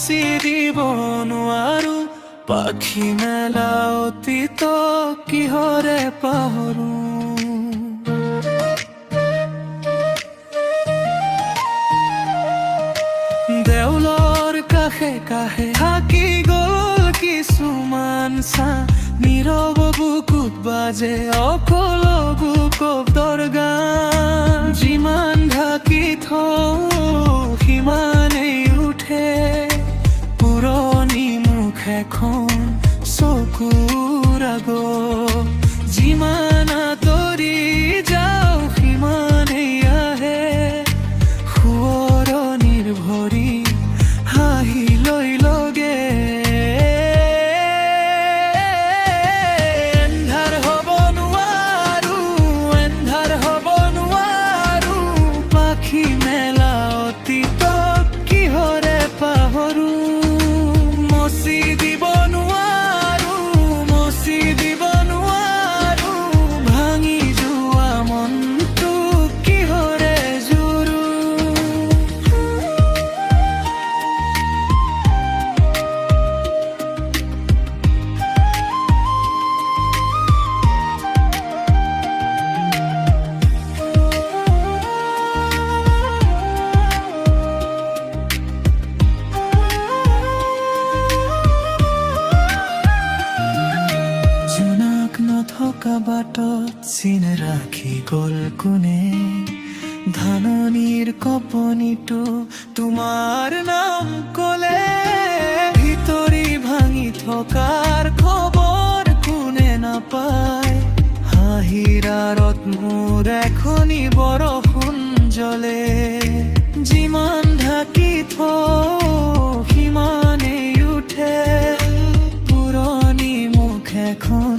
মচি দিব নোৱাৰো পাখি মেলা অতীত কিহৰে পাহৰো দেউলৰ কাষে কাষে থাকি গ'ল কিছুমান চা নীৰৱ বুকুত বাজে অকল বুকৰ গান যিমান ঢাকি থওঁ সিমানেই উঠে পুৰণি মুখ এখন চকুৰ আগত যিমান আঁতৰি যাওঁ সিমানেই আহে সোঁৱৰণিৰ ভৰি হাঁহি লৈ লগে এন্ধাৰ হ'ব নোৱাৰো এন্ধাৰ হ'ব নোৱাৰো পাখি মেলা অতীতক কিহৰে পাহৰো মচি দিব নোৱাৰো মচি দিব নোৱাৰো ভাঙি যোৱা মনটো কিহৰে জোৰো জোনাক নথকা বাটত চিন ৰাখি গ'ল কোনে ধাননিৰ কপনিটো তোমাৰ নাম ক'লে ভিতৰি ভাঙি থকাৰ খবৰ কোনে নাপায় হাঁহিৰ আঁৰত মোৰ এখনি বৰষুণ জ্বলে যিমান ঢাকি থওঁ সিমানেই উঠে পুৰণি মুখ এখন